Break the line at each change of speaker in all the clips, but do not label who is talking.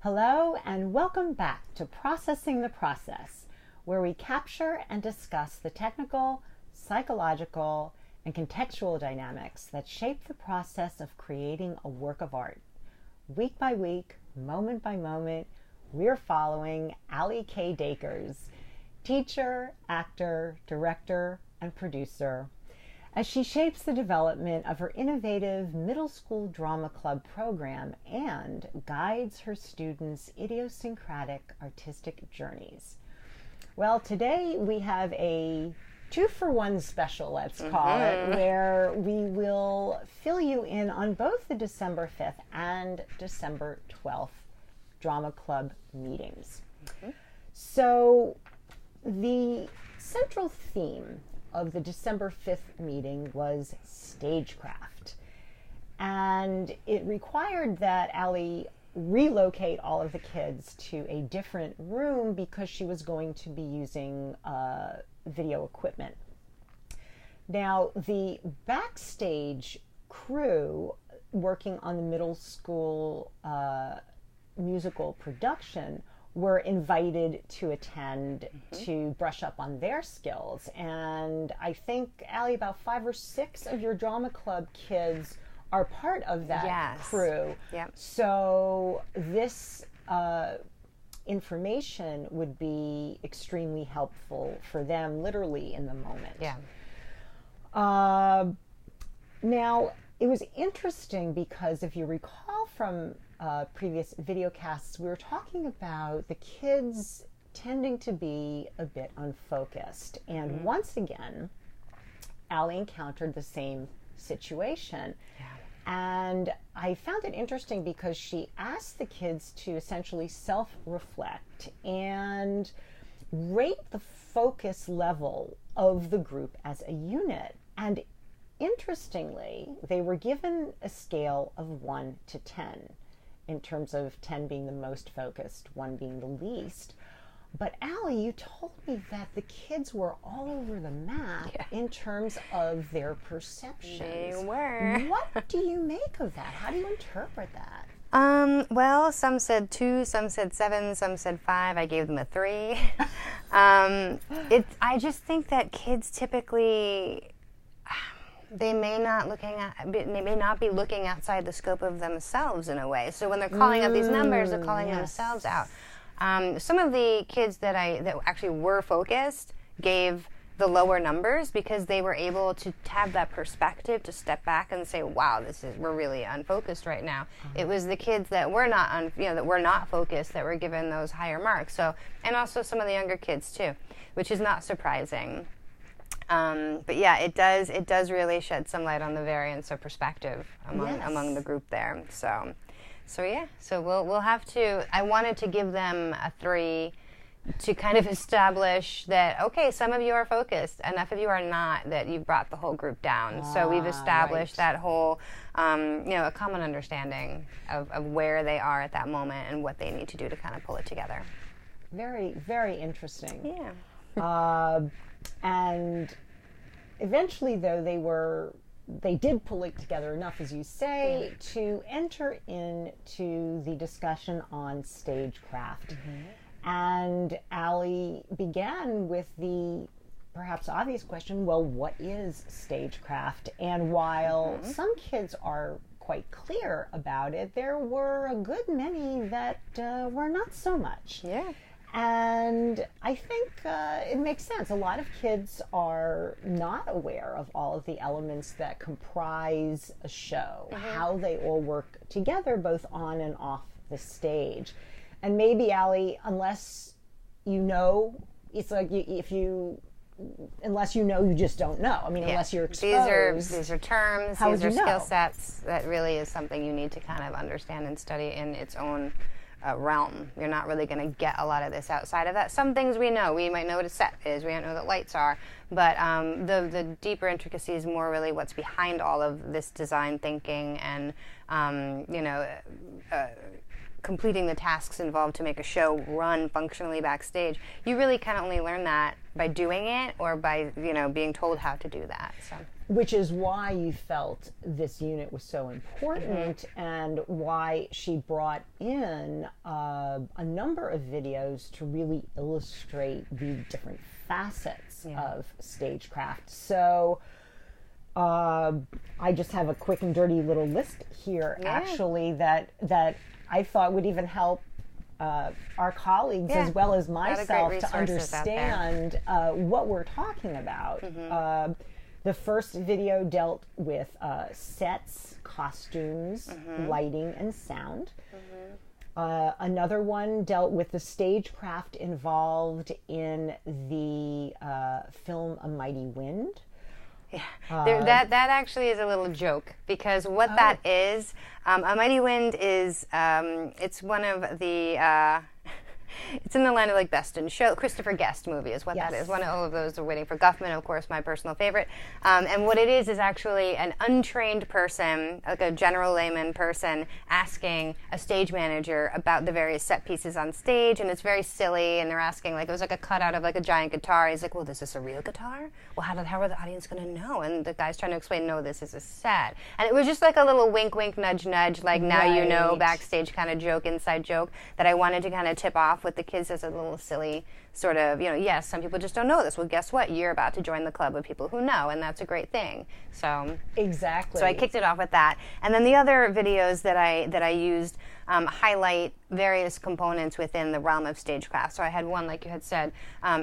Hello and welcome back to Processing the Process, where we capture and discuss the technical, psychological, and contextual dynamics that shape the process of creating a work of art. Week by week, moment by moment, we're following Allie K. Dakers, teacher, actor, director, and producer, as she shapes the development of her innovative middle school drama club program and guides her students' idiosyncratic artistic journeys. Well, today we have a 2-for-1 special, let's call it, where we will fill you in on both the December 5th and December 12th drama club meetings. So the central theme of the December 5th meeting was stagecraft. And it required that Allie relocate all of the kids to a different room because she was going to be using video equipment. Now, the backstage crew working on the middle school musical production were invited to attend to brush up on their skills. And I think, Allie, about 5 or 6 of your drama club kids are part of that crew.
Yep.
So this information would be extremely helpful for them, literally in the moment.
Yeah.
Now, it was interesting because if you recall from previous videocasts, we were talking about the kids tending to be a bit unfocused. And once again, Allie encountered the same situation.
Yeah.
And I found it interesting because she asked the kids to essentially self-reflect and rate the focus level of the group as a unit. And interestingly, they were given a scale of 1 to 10, in terms of 10 being the most focused, 1 being the least. But Allie, you told me that the kids were all over the map in terms of their perceptions.
They were.
What do you make of that? How do you interpret that?
Well, some said 2, some said 7, some said 5. I gave them a 3. I just think that kids typically, they may not be looking outside the scope of themselves in a way. So when they're calling out these numbers, they're calling themselves out. Some of the kids that actually were focused gave the lower numbers because they were able to have that perspective to step back and say, "Wow, we're really unfocused right now." It was the kids that were not focused that were given those higher marks. So, and also some of the younger kids too, which is not surprising. But yeah, it does really shed some light on the variance of perspective among the group there. So we'll have to. I wanted to give them a 3 to kind of establish that, okay, some of you are focused, enough of you are not, that you've brought the whole group down. So we've established that whole, a common understanding of where they are at that moment and what they need to do to kind of pull it together.
Very, very interesting.
Yeah.
And eventually, though, they did pull it together enough, as you say, to enter into the discussion on stagecraft. And Allie began with the perhaps obvious question, well, what is stagecraft? And while some kids are quite clear about it, there were a good many that were not so much.
Yeah.
And I think it makes sense. A lot of kids are not aware of all of the elements that comprise a show, how they all work together, both on and off the stage. And maybe, Allie, unless you know, it's like unless you know, you just don't know. I mean, unless you're exposed.
These are terms, these are skill sets. That really is something you need to kind of understand and study in its own realm. You're not really going to get a lot of this outside of that. Some things we know. We might know what a set is. We might know what lights are. But the deeper intricacies, more really what's behind all of this design thinking and, completing the tasks involved to make a show run functionally backstage. You really can only learn that by doing it or by, being told how to do that. So.
which is why you felt this unit was so important, and why she brought in a number of videos to really illustrate the different facets of stagecraft. So I just have a quick and dirty little list here, actually, that I thought would even help our colleagues as well as myself to understand what we're talking about. The first video dealt with sets, costumes, lighting, and sound. Another one dealt with the stagecraft involved in the film A Mighty Wind.
That actually is a little joke, because what that is, A Mighty Wind is, it's one of the, it's in the line of like Best in Show. Christopher Guest movie is what that is. One of all of those are Waiting for Guffman, of course, my personal favorite. And what it is actually an untrained person, like a general layman person, asking a stage manager about the various set pieces on stage, and it's very silly. And they're asking, like, it was like a cutout of like a giant guitar. He's like, "Well, is this a real guitar? Well, how are the audience going to know?" And the guy's trying to explain, "No, this is a set." And it was just like a little wink, wink, nudge, nudge, like now you know, backstage kind of joke, inside joke that I wanted to kind of tip off with the kids as a little silly sort of, you know, yes, some people just don't know this. Well, guess what? You're about to join the club of people who know, and that's a great thing. So
exactly.
So I kicked it off with that, and then the other videos that I used highlight various components within the realm of stagecraft. So I had one, like you had said,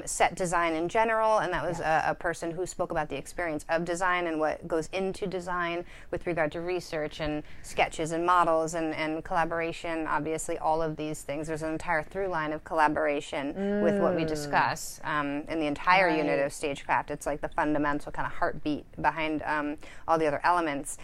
set design in general, and that was a person who spoke about the experience of design and what goes into design with regard to research and sketches and models and collaboration. Obviously, all of these things. There's an entire through line of collaboration with what we discuss in the entire unit of stagecraft. It's like the fundamental kind of heartbeat behind all the other elements.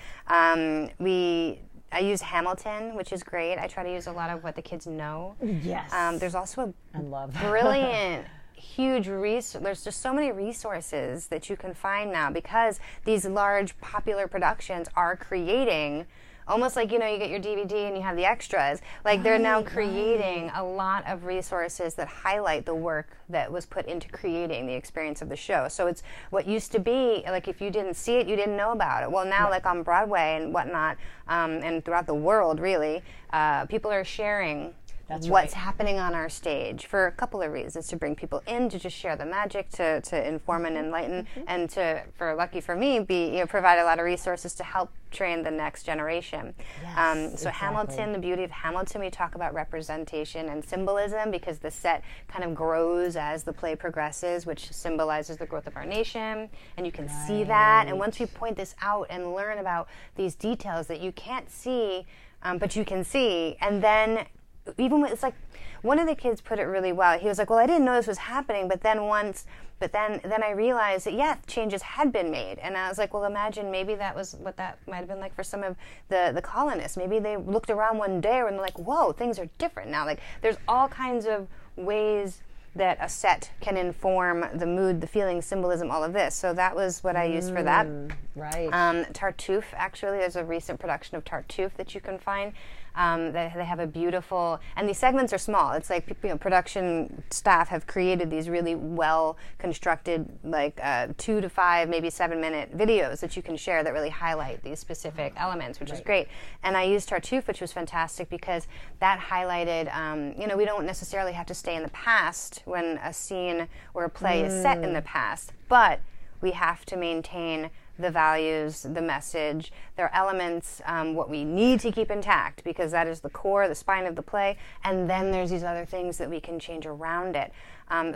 I use Hamilton, which is great. I try to use a lot of what the kids know.
Yes.
There's also
I love that.
Brilliant, huge there's just so many resources that you can find now, because these large popular productions are creating, almost like, you know, you get your DVD and you have the extras. Like, they're now creating a lot of resources that highlight the work that was put into creating the experience of the show. So it's what used to be, like, if you didn't see it, you didn't know about it. Well, now, like on Broadway and whatnot, and throughout the world, really, people are sharing what's happening on our stage for a couple of reasons: to bring people in, to just share the magic, to inform and enlighten, and to, lucky for me, provide a lot of resources to help train the next generation. Yes, so exactly. Hamilton, the beauty of Hamilton, we talk about representation and symbolism, because the set kind of grows as the play progresses, which symbolizes the growth of our nation, and you can see that. And once we point this out and learn about these details that you can't see, but you can see, and then even when, it's like, one of the kids put it really well. He was like, "Well, I didn't know this was happening, but then I realized that changes had been made." And I was like, "Well, imagine maybe that was what that might have been like for some of the colonists. Maybe they looked around one day and they're like, whoa, things are different now." Like, there's all kinds of ways that a set can inform the mood, the feeling, symbolism, all of this. So that was what I used for that.
Right.
Tartuffe, actually, there's a recent production of Tartuffe that you can find. They have a beautiful, and these segments are small. It's like, you know, production staff have created these really well constructed, like 2 to 5, maybe 7-minute videos that you can share that really highlight these specific elements, which is great. And I used Tartuffe, which was fantastic, because that highlighted, you know, we don't necessarily have to stay in the past when a scene or a play is set in the past, but we have to maintain the values, the message. There are elements, what we need to keep intact, because that is the core, the spine of the play, and then there's these other things that we can change around it.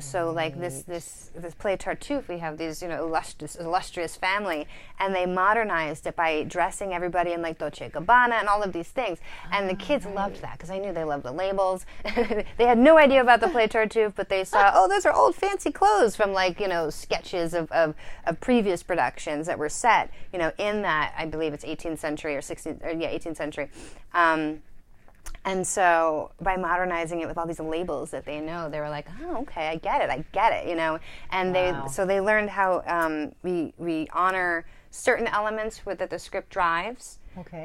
So like this play Tartuffe, we have these, you know, illustrious family, and they modernized it by dressing everybody in like Dolce & Gabbana and all of these things. And the kids loved that, because I knew they loved the labels. They had no idea about the play Tartuffe, but they saw, oh, those are old fancy clothes from, like, you know, sketches of previous productions that were set, you know, in that, I believe it's 18th century or 18th century. And so by modernizing it with all these labels that they know, they were like, oh, okay, I get it, you know. And they learned how we honor certain elements that the script drives,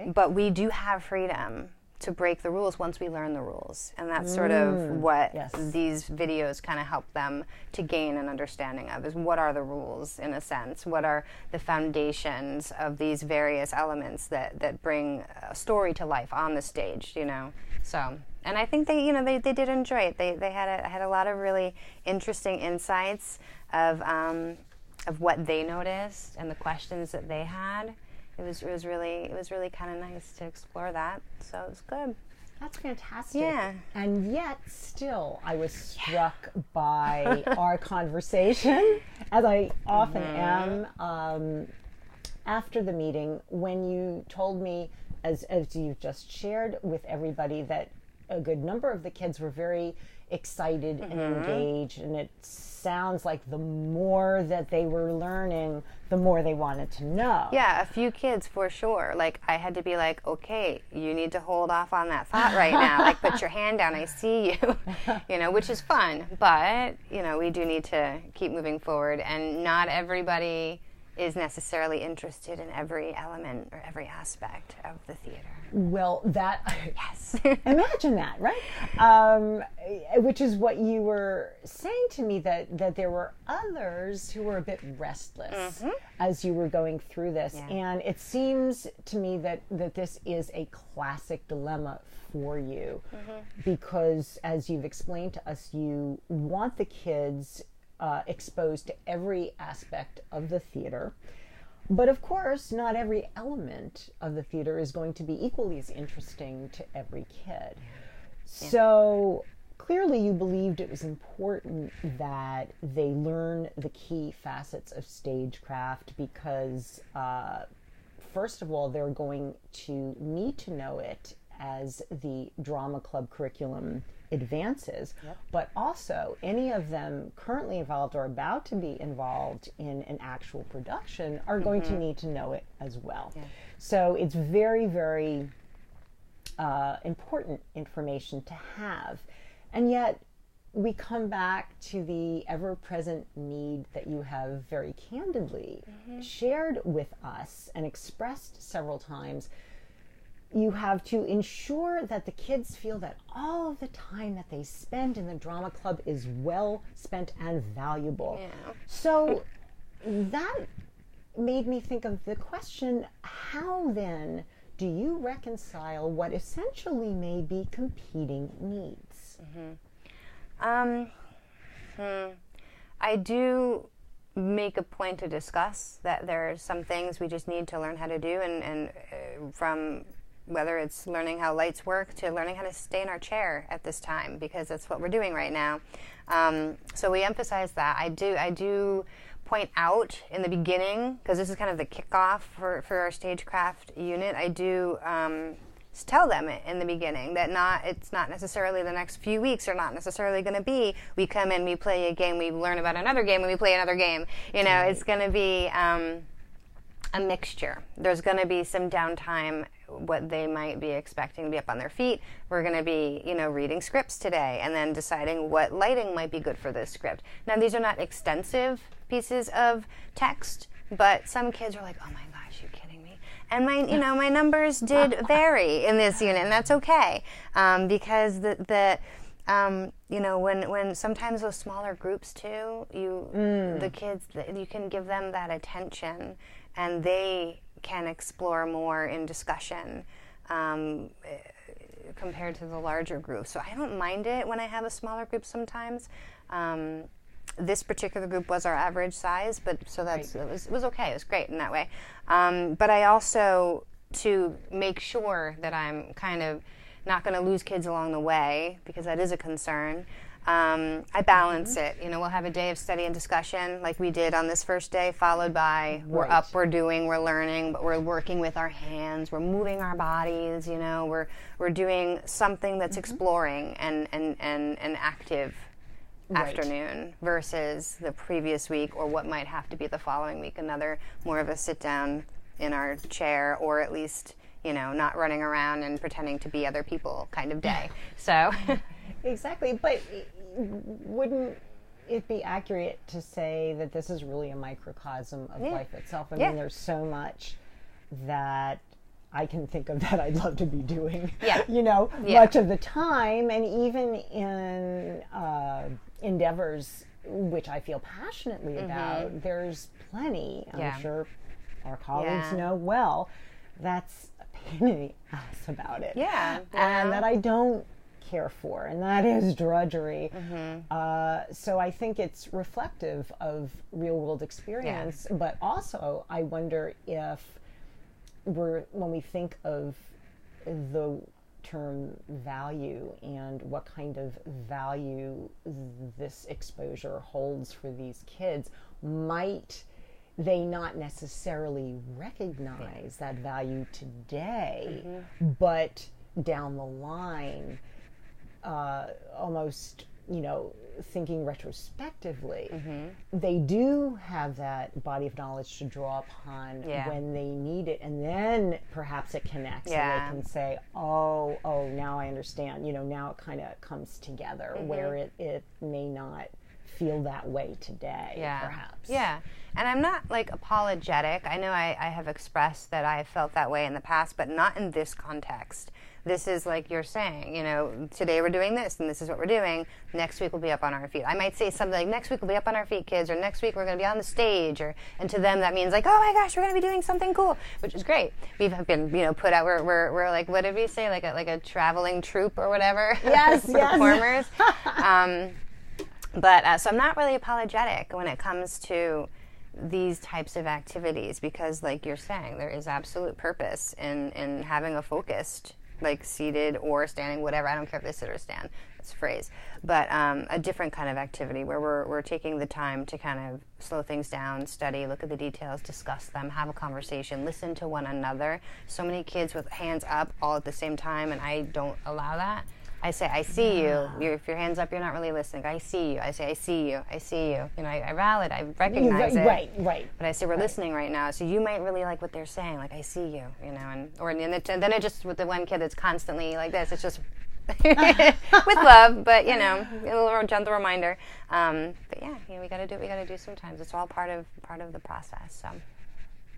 but we do have freedom to break the rules once we learn the rules. And that's sort of what
yes.
these videos kind of help them to gain an understanding of, is what are the rules, in a sense? What are the foundations of these various elements that bring a story to life on the stage, you know? So, and I think they did enjoy it. They had a lot of really interesting insights of what they noticed and the questions that they had. It was really kind of nice to explore that. So it was good.
That's fantastic.
Yeah.
And yet still I was struck by our conversation, as I often am, after the meeting, when you told me, as you've just shared with everybody, that a good number of the kids were very excited and engaged, and it sounds like the more that they were learning, the more they wanted to know.
Yeah, a few kids for sure. Like, I had to be like, okay, you need to hold off on that thought right now. Like, put your hand down, I see you. You know, which is fun. But, you know, we do need to keep moving forward, and not everybody is necessarily interested in every element or every aspect of the theater.
Well, that,
yes.
Imagine that, right? Which is what you were saying to me, that there were others who were a bit restless as you were going through this. Yeah. And it seems to me that this is a classic dilemma for you, because as you've explained to us, you want the kids exposed to every aspect of the theater. But of course, not every element of the theater is going to be equally as interesting to every kid. Yeah. So clearly you believed it was important that they learn the key facets of stagecraft, because first of all, they're going to need to know it as the drama club curriculum advances, but also any of them currently involved or about to be involved in an actual production are going to need to know it as well. Yeah. So it's very, very important information to have. And yet we come back to the ever-present need that you have very candidly shared with us and expressed several times. You have to ensure that the kids feel that all of the time that they spend in the drama club is well spent and valuable. Yeah. So that made me think of the question, how then do you reconcile what essentially may be competing needs?
I do make a point to discuss that there are some things we just need to learn how to do, and from whether it's learning how lights work to learning how to stay in our chair at this time, because that's what we're doing right now. So we emphasize that. I do point out in the beginning, because this is kind of the kickoff for our stagecraft unit, I do tell them in the beginning that it's not necessarily the next few weeks are not necessarily going to be, we come in, we play a game, we learn about another game, and we play another game. You know, it's going to be a mixture. There's going to be some downtime, what they might be expecting to be up on their feet. We're going to be, reading scripts today and then deciding what lighting might be good for this script. Now, these are not extensive pieces of text, but some kids are like, oh my gosh, you kidding me? And my numbers did vary in this unit, and that's okay, because when sometimes those smaller groups too, the kids, you can give them that attention, and they can explore more in discussion compared to the larger group. So I don't mind it when I have a smaller group sometimes. This particular group was our average size, but so it was okay. It was great in that way. But I also, to make sure that I'm kind of not going to lose kids along the way, because that is a concern, I balance it. We'll have a day of study and discussion like we did on this first day, followed by we're up, we're doing, we're learning, but we're working with our hands, we're moving our bodies, we're doing something that's exploring and active afternoon versus the previous week, or what might have to be the following week, another more of a sit down in our chair, or at least not running around and pretending to be other people kind of day. So
exactly. But wouldn't it be accurate to say that this is really a microcosm of life itself? I mean, there's so much that I can think of that I'd love to be doing,
Yeah.
Much of the time. And even in endeavors which I feel passionately about, there's plenty, I'm sure our colleagues know well, that's a pain in the ass about it.
Yeah.
And that I don't care for, and that is drudgery. So I think it's reflective of real world experience, but also I wonder if when we think of the term value and what kind of value this exposure holds for these kids, might they not necessarily recognize that value today, but down the line, almost, thinking retrospectively, they do have that body of knowledge to draw upon when they need it, and then perhaps it connects and they can say, oh, now I understand. Now it kind of comes together where it may not feel that way today, perhaps.
Yeah. And I'm not apologetic. I know I have expressed that I have felt that way in the past, but not in this context. This is like you're saying, today we're doing this and this is what we're doing. Next week we'll be up on our feet. I might say something like, next week we'll be up on our feet, kids, or next week we're going to be on the stage, and to them that means oh my gosh, we're going to be doing something cool, which is great. We've been, put out, we're like, what did we say, like a traveling troupe or whatever?
Yes,
performers. But so I'm not really apologetic when it comes to these types of activities, because like you're saying, there is absolute purpose in having a focused, seated or standing, whatever. I don't care if they sit or stand. That's a phrase. But a different kind of activity where we're taking the time to kind of slow things down, study, look at the details, discuss them, have a conversation, listen to one another. So many kids with hands up all at the same time, and I don't allow that. I say, I see you. If your hand's up, you're not really listening. I see you. I say, I see you. I see you. I validate, I recognize it.
Right.
But I say, we're listening right now, so you might really like what they're saying. I see you, and then it just, with the one kid that's constantly like this, it's just with love, but, a little gentle reminder. But yeah, we got to do what we got to do sometimes. It's all part of the process, so.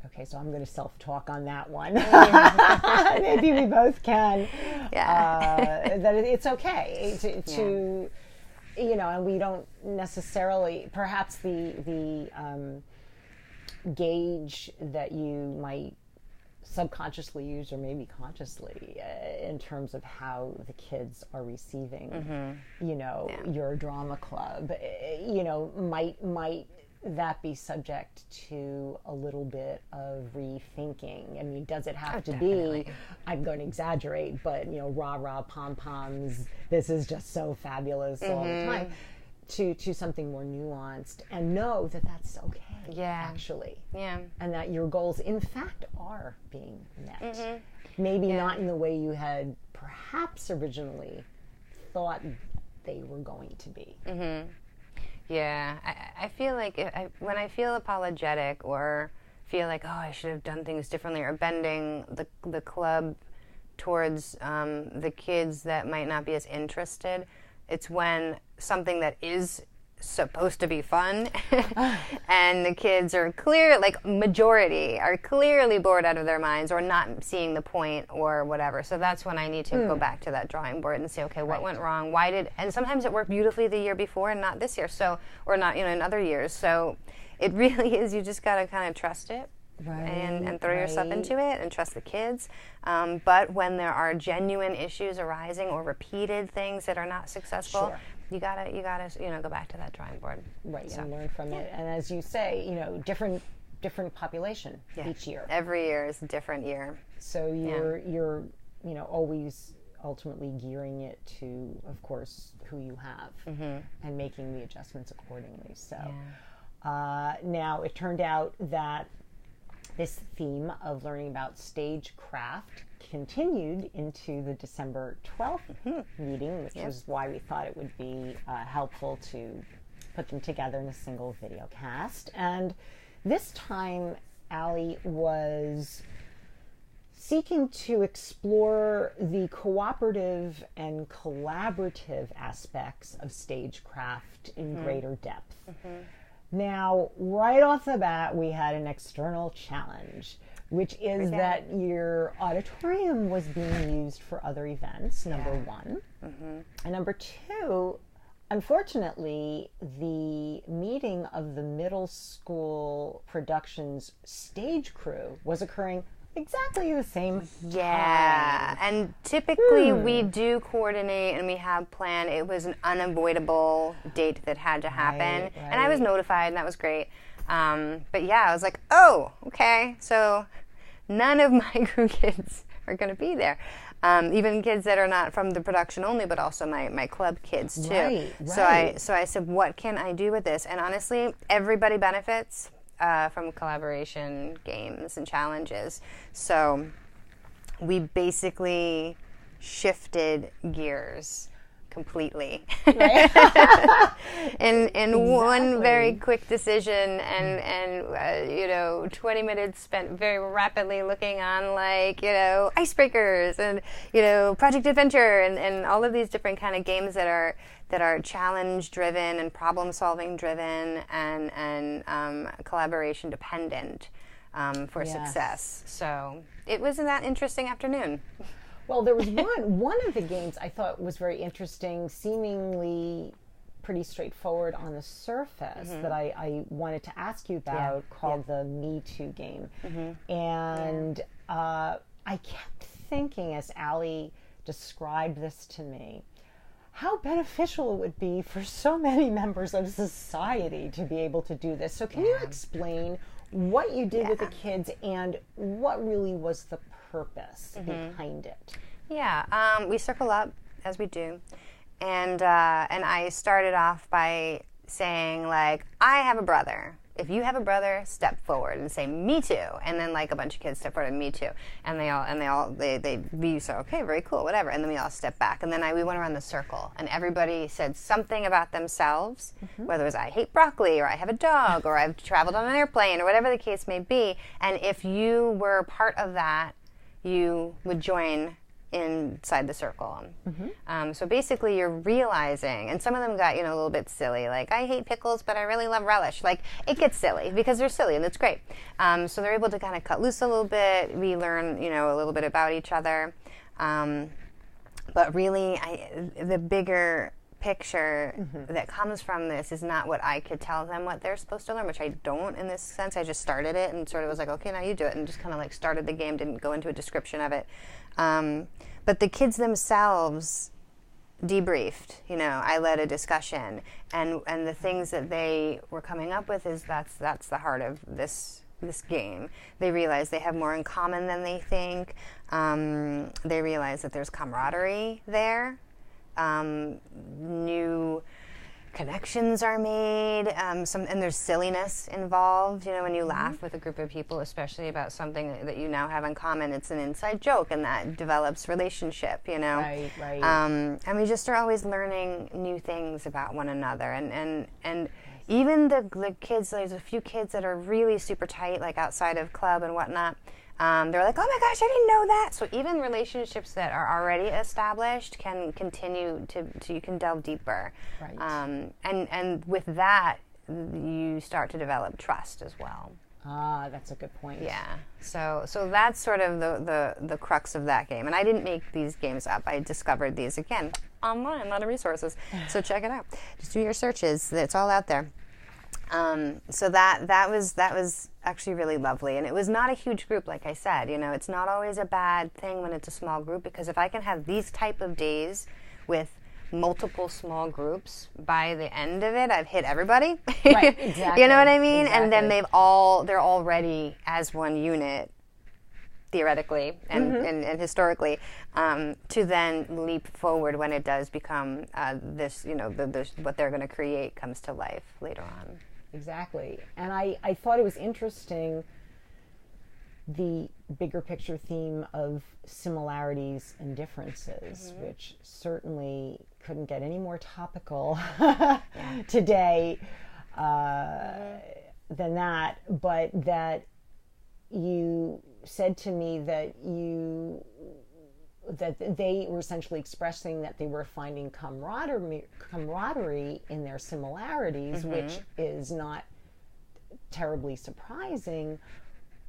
Okay, so I'm going to self-talk on that one. Maybe we both can.
Yeah.
That it's okay to and we don't necessarily, perhaps the gauge that you might subconsciously use, or maybe consciously, in terms of how the kids are receiving, your drama club, might that be subject to a little bit of rethinking? I mean, does it have to be, I'm going to exaggerate, but, rah-rah, pom-poms, this is just so fabulous all the time, to something more nuanced, and know that that's okay, actually.
Yeah.
And that your goals, in fact, are being met. Maybe not in the way you had perhaps originally thought they were going to be.
Yeah, I feel like when I feel apologetic or feel like, I should have done things differently, or bending the club towards the kids that might not be as interested, it's when something that is supposed to be fun and the kids are majority are clearly bored out of their minds or not seeing the point or whatever. So that's when I need to go back to that drawing board and say, okay, what went wrong? And sometimes it worked beautifully the year before and not this year, or not, in other years. So it really is, you just got to kind of trust it. And throw yourself into it and trust the kids. But when there are genuine issues arising or repeated things that are not successful, you gotta go back to that drawing board.
Right, and learn from it. And as you say, different population each year.
Every year is a different year.
So you're always ultimately gearing it to, of course, who you have, and making the adjustments accordingly. So now it turned out that this theme of learning about stagecraft continued into the December 12th meeting, which is why we thought it would be helpful to put them together in a single video cast. And this time, Allie was seeking to explore the cooperative and collaborative aspects of stagecraft in greater depth. Now, right off the bat, we had an external challenge, which is that your auditorium was being used for other events, number one. And number two, unfortunately, the meeting of the middle school productions stage crew was occurring exactly the same time.
And typically we do coordinate and we have planned. It was an unavoidable date that had to happen. And I was notified, and that was great. But yeah, I was like, oh, okay. So none of my crew kids are going to be there. Even kids that are not from the production only, but also my club kids too.
Right.
So I said, what can I do with this? And honestly, everybody benefits from collaboration games and challenges. So we basically shifted gears completely in one very quick decision, and 20 minutes spent very rapidly looking on icebreakers and Project Adventure and all of these different kind of games that are challenge driven and problem solving driven and collaboration dependent for success. So it was that interesting afternoon.
Well, there was one of the games I thought was very interesting, seemingly pretty straightforward on the surface, that I wanted to ask you about, called the Me Too game. And I kept thinking, as Allie described this to me, how beneficial it would be for so many members of society to be able to do this. So can you explain what you did with the kids and what really was the purpose behind it?
We circle up, as we do, and I started off by saying, like, I have a brother. If you have a brother, step forward and say, me too. And then a bunch of kids step forward and me too. And we said, okay, very cool, whatever. And then we all step back. And then we went around the circle and everybody said something about themselves, whether it was I hate broccoli or I have a dog or I've traveled on an airplane or whatever the case may be. And if you were part of that, you would join inside the circle. So basically you're realizing, and some of them got a little bit silly, like I hate pickles but I really love relish. Like, it gets silly because they're silly and it's great. So they're able to kind of cut loose a little bit. We learn a little bit about each other, but really the bigger picture that comes from this is not what I could tell them what they're supposed to learn, which I don't in this sense. I just started it and sort of was like, okay, now you do it, and just kind of started the game, didn't go into a description of it. But the kids themselves debriefed. I led a discussion, and the things that they were coming up with is that's the heart of this game. They realize they have more in common than they think. They realize that there's camaraderie there. New connections are made, and there's silliness involved. When you laugh with a group of people, especially about something that you now have in common, it's an inside joke, and that develops relationship.
Right.
And we just are always learning new things about one another, and even the kids. There's a few kids that are really super tight, like outside of club and whatnot. They're like, oh my gosh, I didn't know that. So even relationships that are already established can continue to you can delve deeper.
Right.
And with that, you start to develop trust as well.
That's a good point.
Yeah. So that's sort of the crux of that game. And I didn't make these games up. I discovered these, again, online, a lot of resources. So check it out. Just do your searches. It's all out there. So that was actually really lovely, and it was not a huge group, like I said. It's not always a bad thing when it's a small group, because if I can have these type of days with multiple small groups, by the end of it, I've hit everybody.
Right, exactly.
You know what I mean?
Exactly.
And then they're all ready as one unit, theoretically and historically, to then leap forward when it does become what they're going to create comes to life later on.
Exactly. And I thought it was interesting, the bigger picture theme of similarities and differences, which certainly couldn't get any more topical today than that. But that you said to me that they were essentially expressing that they were finding camaraderie in their similarities, which is not terribly surprising.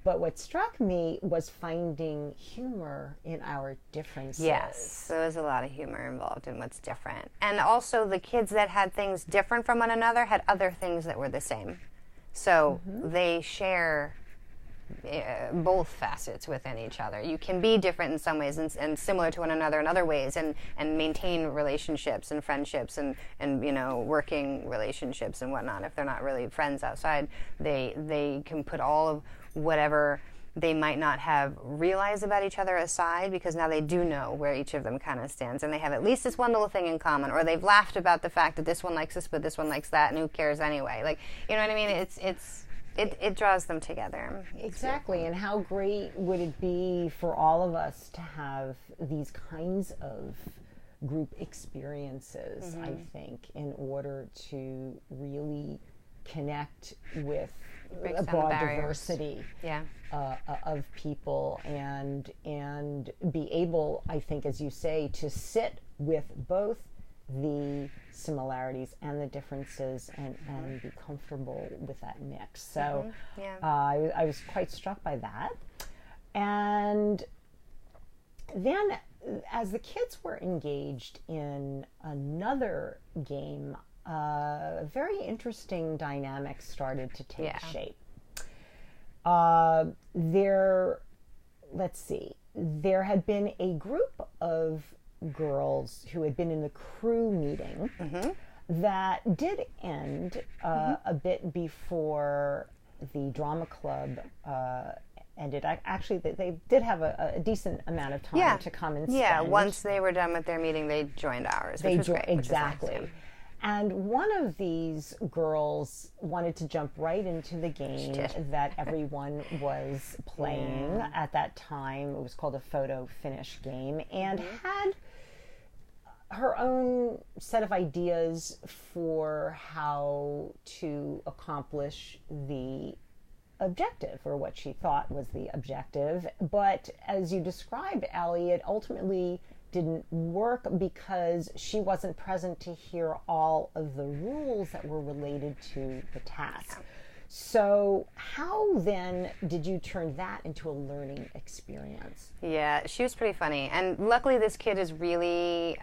But what struck me was finding humor in our differences.
Yes, there was a lot of humor involved in what's different. And also the kids that had things different from one another had other things that were the same. So they share both facets within each other. You can be different in some ways and similar to one another in other ways, and maintain relationships and friendships and working relationships and whatnot. If they're not really friends outside, they can put all of whatever they might not have realized about each other aside, because now they do know where each of them kind of stands, and they have at least this one little thing in common, or they've laughed about the fact that this one likes this but this one likes that, and who cares anyway? Like, you know what I mean? It draws them together.
Exactly. And how great would it be for all of us to have these kinds of group experiences, I think, in order to really connect with a broad diversity of people and be able, I think, as you say, to sit with both the similarities and the differences and be comfortable with that mix. So I was quite struck by that. And then as the kids were engaged in another game, a very interesting dynamic started to take shape. There had been a group of girls who had been in the crew meeting that did end a bit before the drama club ended. Actually, they did have a decent amount of time to come and spend.
Yeah, once they were done with their meeting, they joined ours, which was great.
Exactly.
Which is nice,
And one of these girls wanted to jump right into the game that everyone was playing at that time. It was called a photo finish game, and had her own set of ideas for how to accomplish the objective, or what she thought was the objective. But as you described, Allie, it ultimately didn't work because she wasn't present to hear all of the rules that were related to the task. So how then did you turn that into a learning experience?
Yeah, she was pretty funny. And luckily this kid is really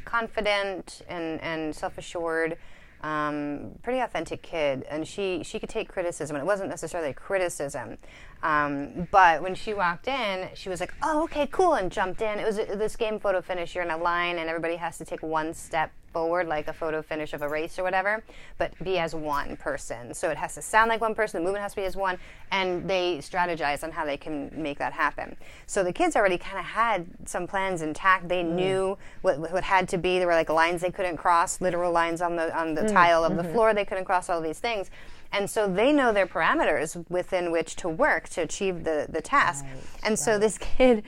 confident and self-assured, pretty authentic kid. And she could take criticism. And it wasn't necessarily criticism. But when she walked in, she was like, oh, okay, cool, and jumped in. It was this game photo finish. You're in a line, and everybody has to take one step forward, like a photo finish of a race or whatever, but be as one person. So it has to sound like one person, the movement has to be as one, and they strategize on how they can make that happen. So the kids already kind of had some plans intact. They knew what had to be. There were like lines they couldn't cross, literal lines on the tile of the floor they couldn't cross, all these things. And so they know their parameters within which to work to achieve the task. And so this kid,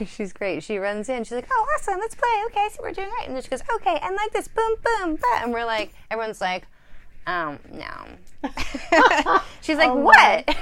she's great. She runs in. She's like, oh, awesome, let's play. Okay, so we're doing right. And then she goes, okay, and like this, boom, boom, boom. And we're like, everyone's like, no. She's like, what?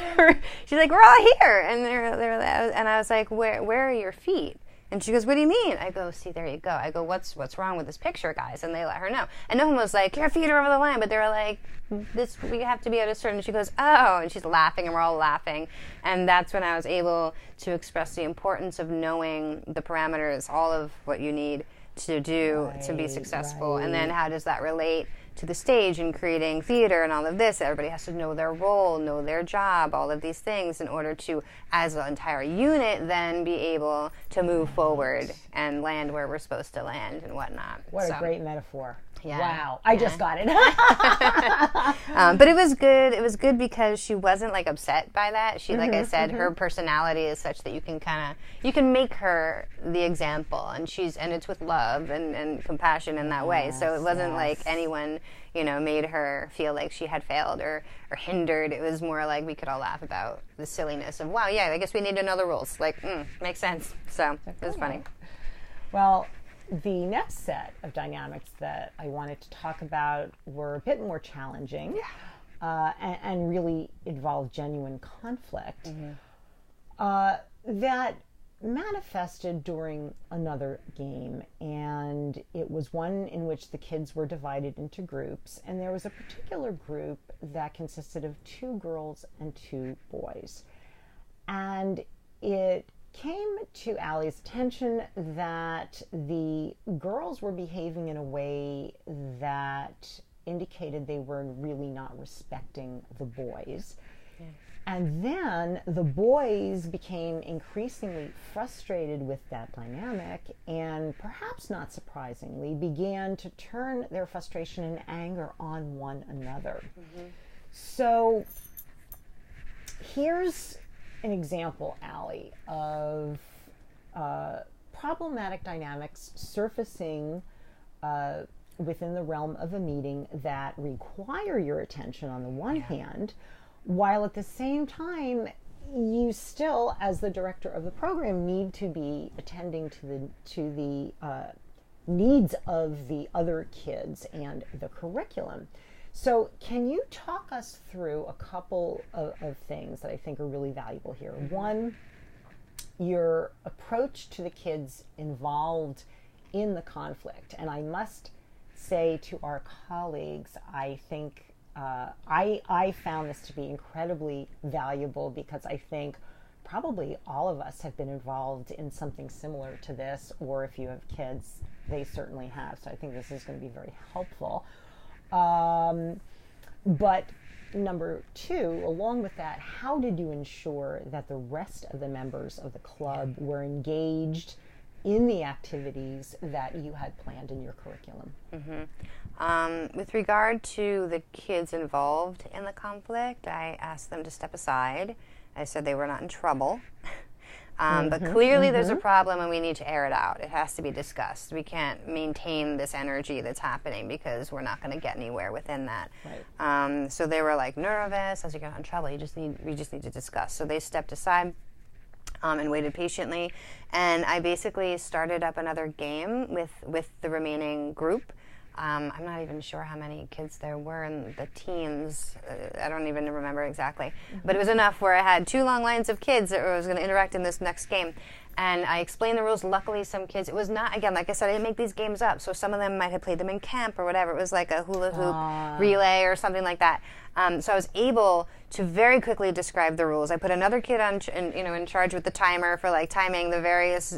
She's like, we're all here. And and I was like, where are your feet? And she goes, what do you mean? I go, see, there you go. I go, what's wrong with this picture, guys? And they let her know. And no one was like, your feet are over the line. But they were like, we have to be at a certain. And she goes, oh. And she's laughing, and we're all laughing. And that's when I was able to express the importance of knowing the parameters, all of what you need to do to be successful. And then how does that relate to the stage and creating theater and all of this? Everybody has to know their role, know their job, all of these things in order to, as an entire unit, then be able to move forward and land where we're supposed to land and whatnot.
What a great metaphor.
Yeah.
Wow. I just got it.
But it was good. It was good because she wasn't like upset by that. She, like I said, her personality is such that you can make her the example, and it's with love and compassion in that way. So it wasn't like anyone, made her feel like she had failed or hindered. It was more like we could all laugh about the silliness of, wow, yeah, I guess we need to know the rules. Like, makes sense. So it was funny.
Well, the next set of dynamics that I wanted to talk about were a bit more challenging and really involved genuine conflict that manifested during another game. And it was one in which the kids were divided into groups. And there was a particular group that consisted of 2 girls and 2 boys. And it came to Allie's attention that the girls were behaving in a way that indicated they were really not respecting the boys. Yes. And then the boys became increasingly frustrated with that dynamic and, perhaps not surprisingly, began to turn their frustration and anger on one another. Mm-hmm. So here's an example, Allie, of problematic dynamics surfacing within the realm of a meeting that require your attention on the one hand, while at the same time you still, as the director of the program, need to be attending to the needs of the other kids and the curriculum. So can you talk us through a couple of things that I think are really valuable here? One, your approach to the kids involved in the conflict. And I must say to our colleagues, I think I found this to be incredibly valuable, because I think probably all of us have been involved in something similar to this, or if you have kids, they certainly have. So I think this is going to be very helpful. But number two, along with that, how did you ensure that the rest of the members of the club were engaged in the activities that you had planned in your curriculum?
Mm-hmm. With regard to the kids involved in the conflict, I asked them to step aside. I said they were not in trouble. But clearly there's a problem and we need to air it out. It has to be discussed. We can't maintain this energy that's happening because we're not going to get anywhere within that. Right. So they were like nervous. As you get in trouble, we just need to discuss. So they stepped aside and waited patiently. And I basically started up another game with the remaining group. I'm not even sure how many kids there were in the teens. I don't even remember exactly. But it was enough where I had 2 long lines of kids that was going to interact in this next game. And I explained the rules. Luckily, some kids, it was not, again, like I said, I didn't make these games up. So some of them might have played them in camp or whatever. It was like a hula hoop relay or something like that. So I was able to very quickly describe the rules. I put another kid in charge with the timer for like timing the various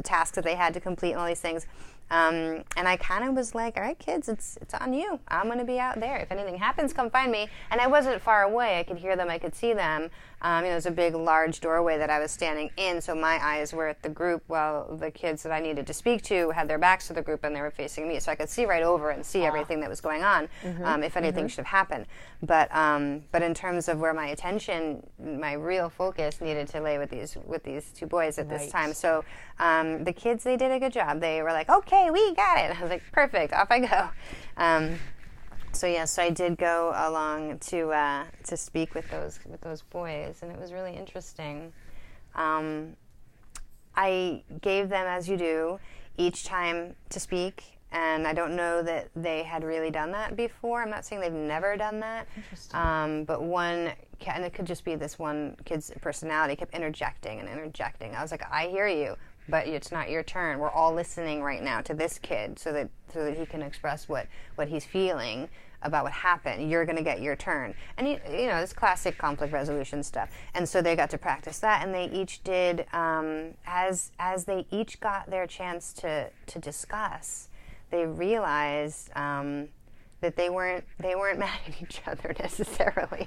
tasks that they had to complete and all these things. And I kind of was like, all right, kids, it's on you. I'm going to be out there. If anything happens, come find me. And I wasn't far away. I could hear them. I could see them. It was a big, large doorway that I was standing in, so my eyes were at the group while the kids that I needed to speak to had their backs to the group and they were facing me. So I could see right over and see everything that was going on, if anything should have happened. But in terms of where my attention, my real focus needed to lay with these 2 boys at this time. So the kids, they did a good job. They were like, okay, we got it. I was like, perfect, off I go. So yes, I did go along to speak with those boys, and it was really interesting. I gave them, as you do, each time to speak, and I don't know that they had really done that before. I'm not saying they've never done that, but one, and it could just be this one kid's personality, kept interjecting and interjecting. I was like, I hear you, but it's not your turn. We're all listening right now to this kid so that he can express what he's feeling about what happened. You're going to get your turn. And, it's classic conflict resolution stuff. And so they got to practice that, and they each did, as they each got their chance to discuss, they realized that they weren't mad at each other necessarily.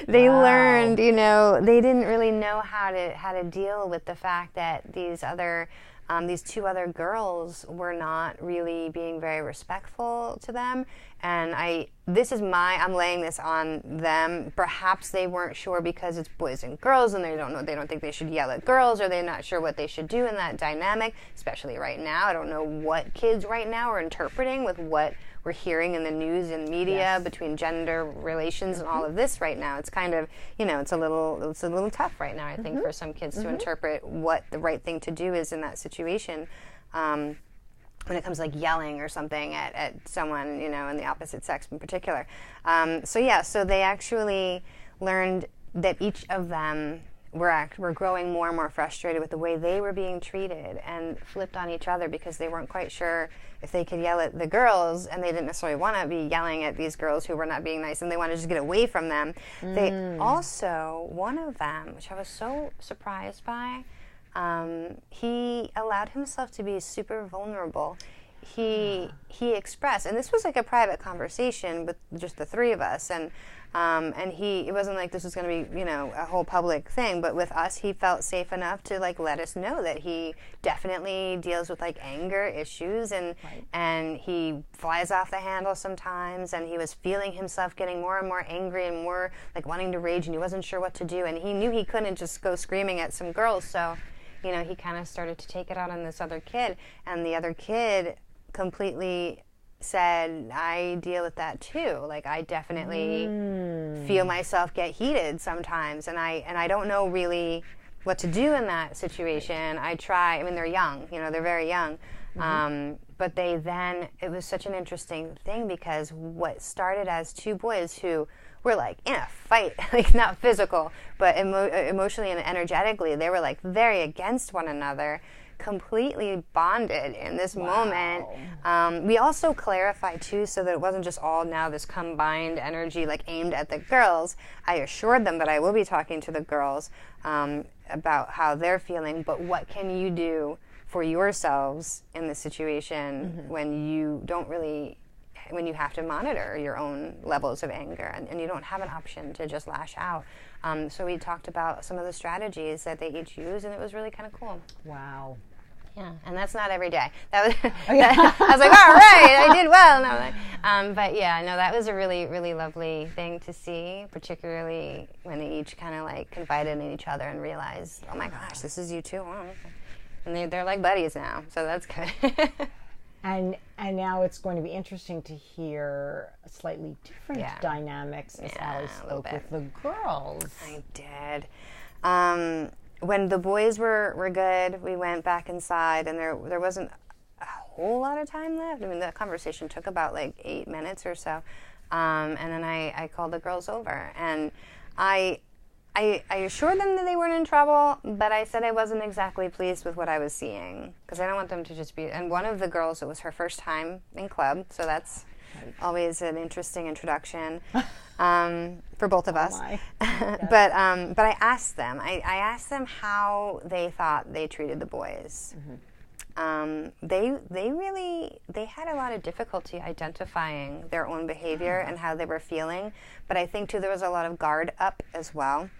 They learned, they didn't really know how to deal with the fact that these 2 other girls were not really being very respectful to them. And I'm laying this on them. Perhaps they weren't sure because it's boys and girls and they don't think they should yell at girls, or they're not sure what they should do in that dynamic, especially right now. I don't know what kids right now are interpreting with what we're hearing in the news and media between gender relations and all of this right now. It's kind of, it's a little tough right now, I think, for some kids to interpret what the right thing to do is in that situation. When it comes to like yelling or something at someone, in the opposite sex in particular. So they actually learned that each of them were growing more and more frustrated with the way they were being treated, and flipped on each other because they weren't quite sure if they could yell at the girls, and they didn't necessarily want to be yelling at these girls who were not being nice, and they wanted to just get away from them. They also, one of them, which I was so surprised by, he allowed himself to be super vulnerable. He expressed, and this was like a private conversation with just the three of us, and it wasn't like this was going to be, a whole public thing, but with us, he felt safe enough to like let us know that he definitely deals with like anger issues, and he flies off the handle sometimes, and he was feeling himself getting more and more angry and more like wanting to rage, and he wasn't sure what to do, and he knew he couldn't just go screaming at some girls, so he kind of started to take it out on this other kid, and the other kid completely said, I deal with that too. Like, I definitely feel myself get heated sometimes, and I don't know really what to do in that situation. I try. I mean, they're young. They're very young. But it was such an interesting thing, because what started as two boys who were like in a fight, like not physical, but emotionally and energetically, they were like very against one another, completely bonded in this moment. We also clarified too, so that it wasn't just all now this combined energy like aimed at the girls. I assured them that I will be talking to the girls about how they're feeling, but what can you do for yourselves in this situation when you have to monitor your own levels of anger, and you don't have an option to just lash out. So we talked about some of the strategies that they each use, and it was really kind of cool.
Wow.
Yeah, and that's not every day. That was, I was like, all right, I did well. No, but yeah, no, that was a really, really lovely thing to see, particularly when they each kind of like confided in each other and realized, oh my gosh, this is you too. Oh, okay. And they're like buddies now, so that's good.
And now it's going to be interesting to hear slightly different dynamics as Allie spoke with the girls.
I did. When the boys were good, we went back inside, and there wasn't a whole lot of time left. I mean, the conversation took about like 8 minutes or so, and then I called the girls over, and I assured them that they weren't in trouble, but I said I wasn't exactly pleased with what I was seeing, because I don't want them to just be... And one of the girls, it was her first time in club, so that's always an interesting introduction for both of us. But I asked them. I asked them how they thought they treated the boys. They had a lot of difficulty identifying their own behavior and how they were feeling, but I think too there was a lot of guard up as well.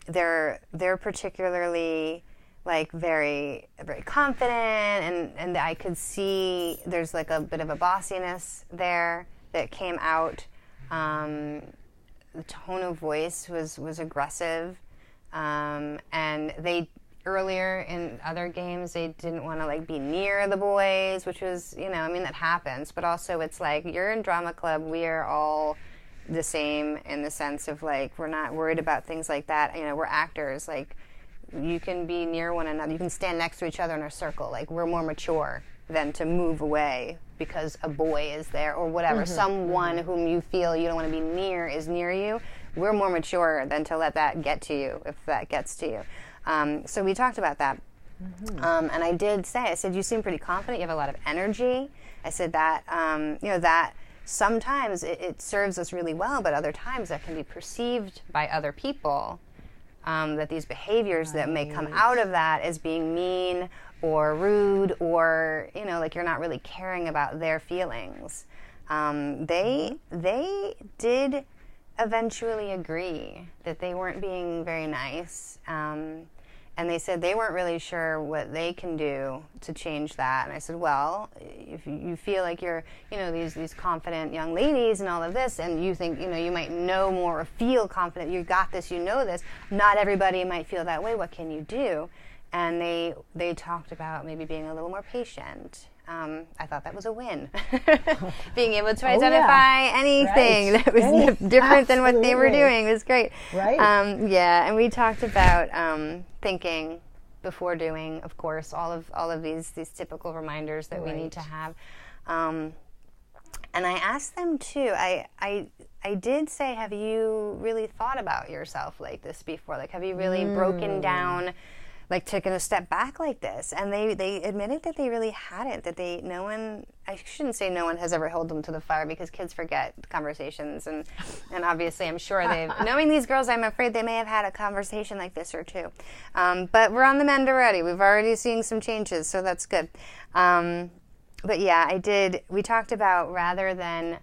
They're particularly like very, very confident, and I could see there's like a bit of a bossiness there that came out. The tone of voice was aggressive, and they earlier in other games they didn't want to like be near the boys, which was, I mean, that happens, but also it's like, you're in drama club, we are all the same in the sense of like, we're not worried about things like that. We're actors, like you can be near one another, you can stand next to each other in a circle, like we're more mature than to move away because a boy is there or whatever. Someone whom you feel you don't want to be near is near you. We're more mature than to let that get to you, if that gets to you. So we talked about that. And I did say, I said, you seem pretty confident, you have a lot of energy. I said that, that sometimes it serves us really well, but other times that can be perceived by other people, that these behaviors that may come out of that as being mean or rude or, like you're not really caring about their feelings. They did eventually agree that they weren't being very nice. And they said they weren't really sure what they can do to change that. And I said, well, if you feel like you're, these confident young ladies and all of this, and you think, you might know more or feel confident, you got this, you know this, not everybody might feel that way, what can you do? And they talked about maybe being a little more patient. I thought that was a win. Being able to identify anything that was different than what they were doing was great. Right. And we talked about thinking before doing, of course, all of these typical reminders that we need to have. And I asked them too. I I did say, have you really thought about yourself like this before? Like, have you really broken down, like taken a step back like this? And they admitted that they really hadn't, that no one, I shouldn't say no one has ever held them to the fire, because kids forget conversations. And obviously I'm sure knowing these girls, I'm afraid they may have had a conversation like this or two. But we're on the mend already. We've already seen some changes, so that's good. But yeah, we talked about, rather than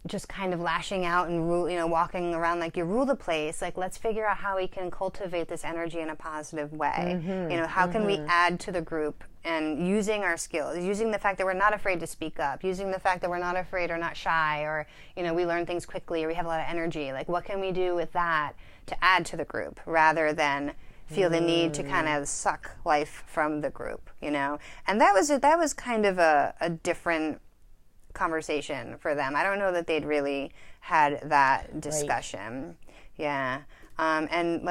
just kind of lashing out and walking around like you rule the place, like, let's figure out how we can cultivate this energy in a positive way. How can we add to the group, and using our skills, using the fact that we're not afraid to speak up, using the fact that we're not afraid or not shy, or we learn things quickly, or we have a lot of energy. Like, what can we do with that to add to the group, rather than feel the need to kind of suck life from the group, And that was kind of a different conversation for them. I don't know that they'd really had that discussion. Right. Yeah. And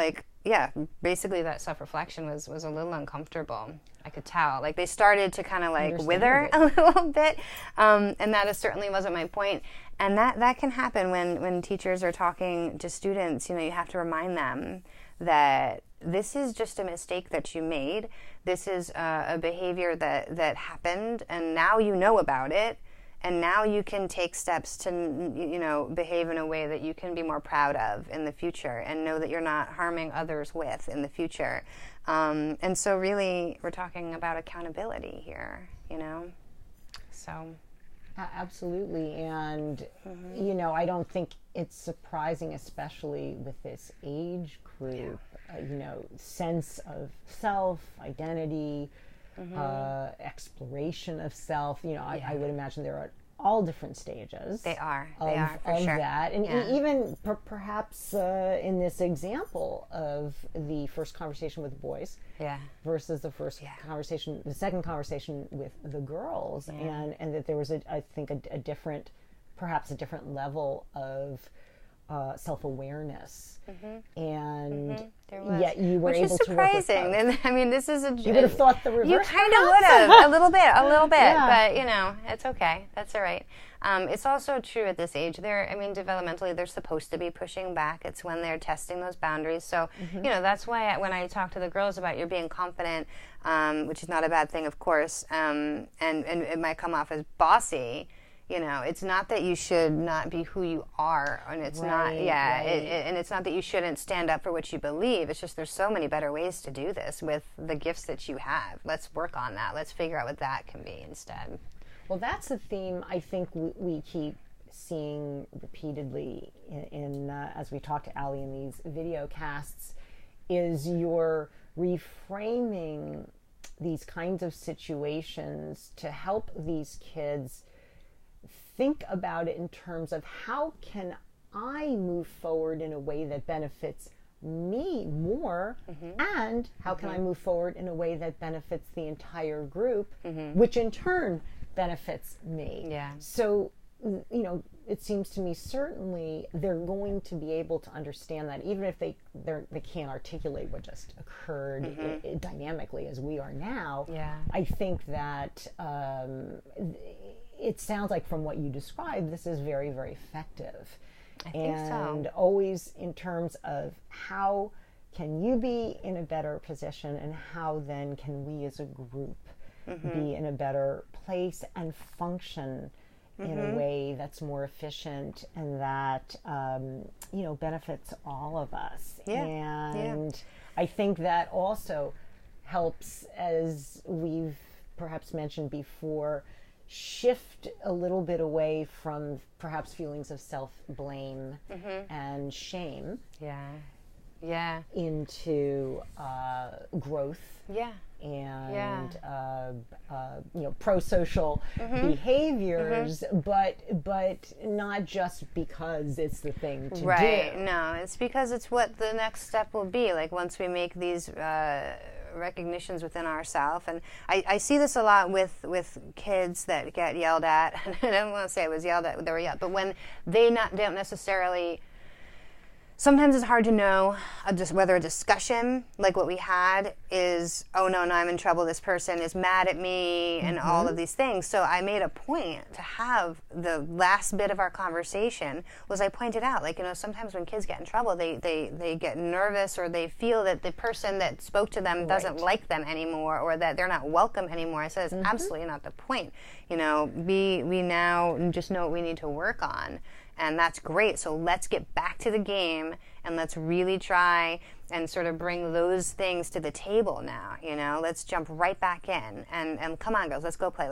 basically that self-reflection was a little uncomfortable. I could tell. Like, they started to kind of like wither a little bit. And that certainly wasn't my point. And that can happen when teachers are talking to students. You have to remind them that this is just a mistake that you made. This is a behavior that happened, and now you know about it. And now you can take steps to, behave in a way that you can be more proud of in the future, and know that you're not harming others with in the future. And so really, we're talking about accountability here, So.
Absolutely. And, I don't think it's surprising, especially with this age group, sense of self, identity, exploration of self. I would imagine there are all different stages.
They are for
of
sure.
that, and even perhaps in this example of the first conversation with the boys, versus the second conversation with the girls, and that there was I think a different level of self-awareness, and yet you were able to work with both.
Which is surprising. I mean, this is
you would have thought the reverse.
You kind of would have, a little bit, but it's okay. That's all right. It's also true at this age. Developmentally, they're supposed to be pushing back. It's when they're testing those boundaries. So, that's why when I talk to the girls about you're being confident, which is not a bad thing, of course, and it might come off as bossy. It's not that you should not be who you are, and it's and it's not that you shouldn't stand up for what you believe. It's just there's so many better ways to do this with the gifts that you have. Let's work on that. Let's figure out what that can be instead.
Well, that's a theme I think we keep seeing repeatedly in as we talk to Allie in these video casts, is you're reframing these kinds of situations to help these kids think about it in terms of, how can I move forward in a way that benefits me more, and how can I move forward in a way that benefits the entire group, which in turn benefits me. Yeah. So, it seems to me certainly they're going to be able to understand that, even if they can't articulate what just occurred dynamically as we are now. Yeah. I think that it sounds like, from what you described, this is very, very effective.
I think so.
And always in terms of, how can you be in a better position, and how then can we as a group be in a better place and function in a way that's more efficient, and that benefits all of us. And I think that also helps, as we've perhaps mentioned before, shift a little bit away from perhaps feelings of self-blame and shame into growth and pro-social behaviors, but not just because it's the thing to do.
No, it's because it's what the next step will be. Like, once we make these recognitions within ourselves, and I see this a lot with kids that get yelled at. I don't want to say I was yelled at, they were yelled, but when they don't necessarily Sometimes it's hard to know just whether a discussion like what we had is, oh no, now I'm in trouble, this person is mad at me, and all of these things. So I made a point to have the last bit of our conversation was I pointed out, like, sometimes when kids get in trouble, they get nervous, or they feel that the person that spoke to them doesn't like them anymore, or that they're not welcome anymore. I said, it's absolutely not the point. We now just know what we need to work on. And that's great. So let's get back to the game, and let's really try and sort of bring those things to the table now. Let's jump right back in, and come on, girls, let's go play.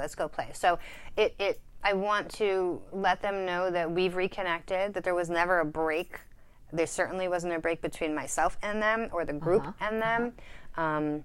So I want to let them know that we've reconnected, that there was never a break. There certainly wasn't a break between myself and them, or the group and them.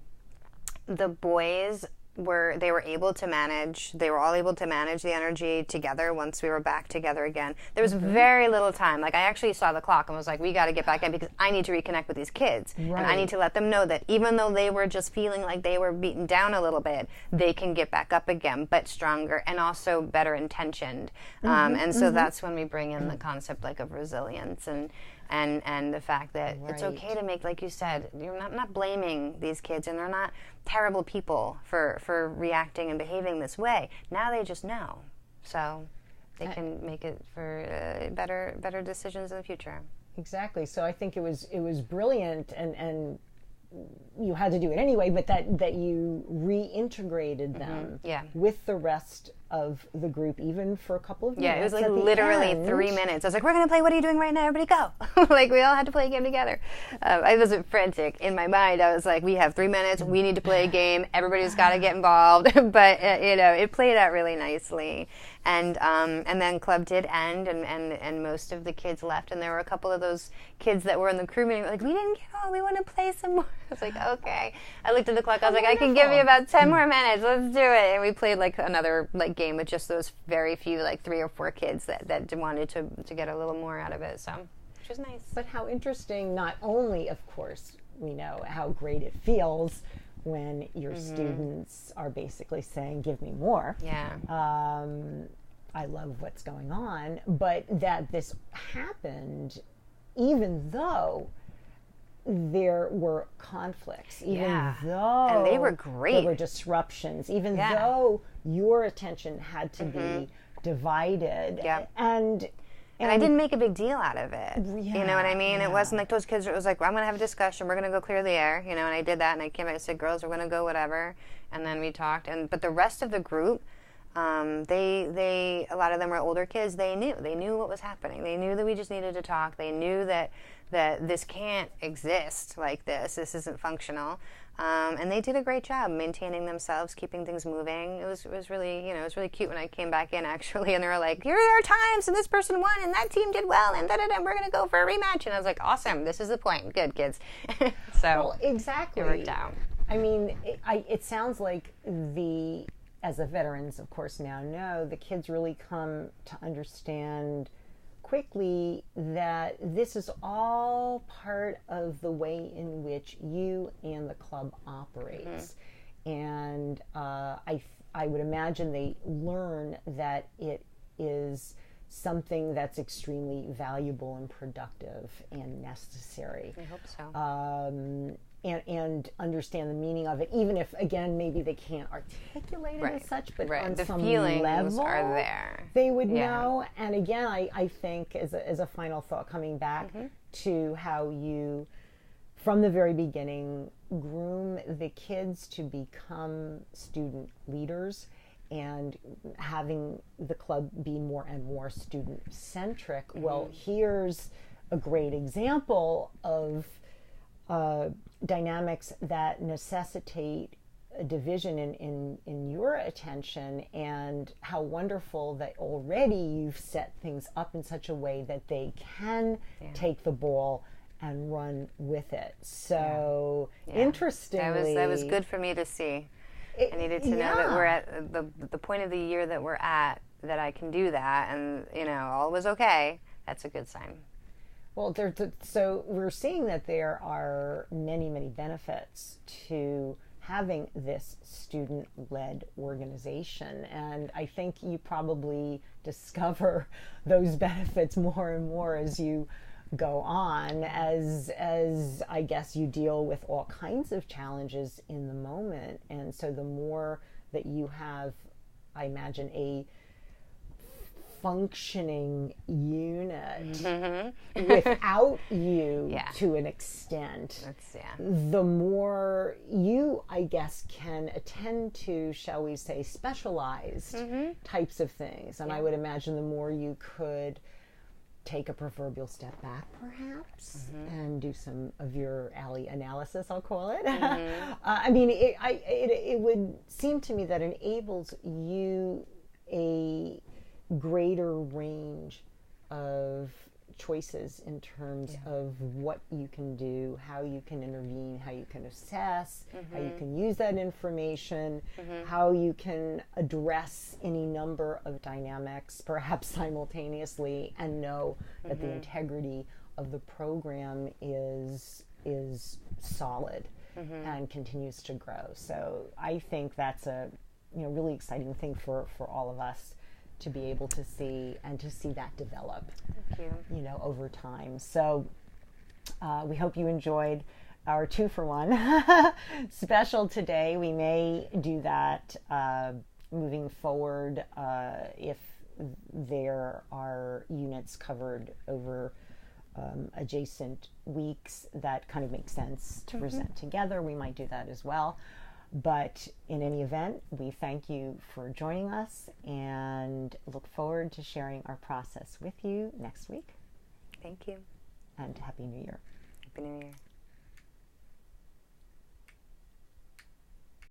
The boys were able to manage. They were all able to manage the energy together once we were back together again. There was very little time. Like, I actually saw the clock and was like, we got to get back in, because I need to reconnect with these kids. Right. And I need to let them know that even though they were just feeling like they were beaten down a little bit, they can get back up again, but stronger and also better intentioned. And so that's when we bring in the concept of resilience and the fact that it's okay to make, like you said, you're not blaming these kids, and they're not terrible people for reacting and behaving this way. Now they just know, so they can make it for better decisions in the future.
Exactly. So I think it was brilliant, and you had to do it anyway, but that you reintegrated them with the rest of the group, even for a couple of minutes.
Yeah, it was like literally 3 minutes. I was like, we're going to play, what are you doing right now? Everybody go. Like, we all had to play a game together. I was frantic. In my mind, I was like, we have 3 minutes. We need to play a game. Everybody's got to get involved. But, it played out really nicely. And then club did end, and most of the kids left. And there were a couple of those kids that were in the crew meeting, like, we didn't get all, we want to play some more. I was like, okay. I looked at the clock. I was like, I can give you about 10 more minutes. Let's do it. And we played another game with just those very few, 3 or 4 kids that wanted to get a little more out of it. So, which was nice.
But how interesting! Not only, of course, we know how great it feels when your students are basically saying, "Give me more."
Yeah.
I love what's going on, but that this happened, even though there were conflicts, even though
and they were great.
There were disruptions, even though your attention had to be divided, and
I didn't make a big deal out of it. You know what I mean? It wasn't like those kids. It was like, well, I'm going to have a discussion. We're going to go clear the air, and I did that, and I came out and said, girls, we're going to go whatever, and then we talked. But the rest of the group, they a lot of them were older kids. They knew what was happening. They knew that we just needed to talk. They knew that this can't exist like this. This isn't functional. And they did a great job maintaining themselves, keeping things moving. It was really, it was really cute when I came back in, actually, and they were like, here are our times, and this person won, and that team did well, and da-da-da, we're going to go for a rematch. And I was like, awesome, this is the point. Good, kids. So
exactly.
It worked out.
I mean, it sounds like as the veterans, of course, now know, the kids really come to understand quickly that this is all part of the way in which you and the club operates. And I would imagine they learn that it is something that's extremely valuable and productive and necessary.
I hope so.
And understand the meaning of it, even if, again, maybe they can't articulate it as such, but on
the
some
feelings
level
are there.
They would know. And again, I think as a final thought, coming back to how you, from the very beginning, groom the kids to become student leaders, and having the club be more and more student-centric. Well, here's a great example of dynamics that necessitate a division in your attention, and how wonderful that already you've set things up in such a way that they can take the ball and run with it. So interestingly,
that was good for me to see. I needed to know that we're at the point of the year that we're at, that I can do that, and all was okay. That's a good sign.
Well, so we're seeing that there are many, many benefits to having this student-led organization, and I think you probably discover those benefits more and more as you go on as I guess you deal with all kinds of challenges in the moment. And so the more that you have, I imagine, a functioning unit without you to an extent, the more you, I guess, can attend to, shall we say, specialized types of things. And I would imagine the more you could take a proverbial step back, perhaps, and do some of your Allie analysis, I'll call it. I mean, it would seem to me that enables you a greater range of choices in terms of what you can do, how you can intervene, how you can assess, how you can use that information, how you can address any number of dynamics, perhaps simultaneously, and know that the integrity of the program is solid and continues to grow. So I think that's a really exciting thing for all of us to be able to see, and to see that develop, over time. So we hope you enjoyed our 2-for-1 special today. We may do that moving forward if there are units covered over adjacent weeks that kind of make sense to present together. We might do that as well. But in any event, we thank you for joining us and look forward to sharing our process with you next week.
Thank you.
And Happy New Year.
Happy New Year.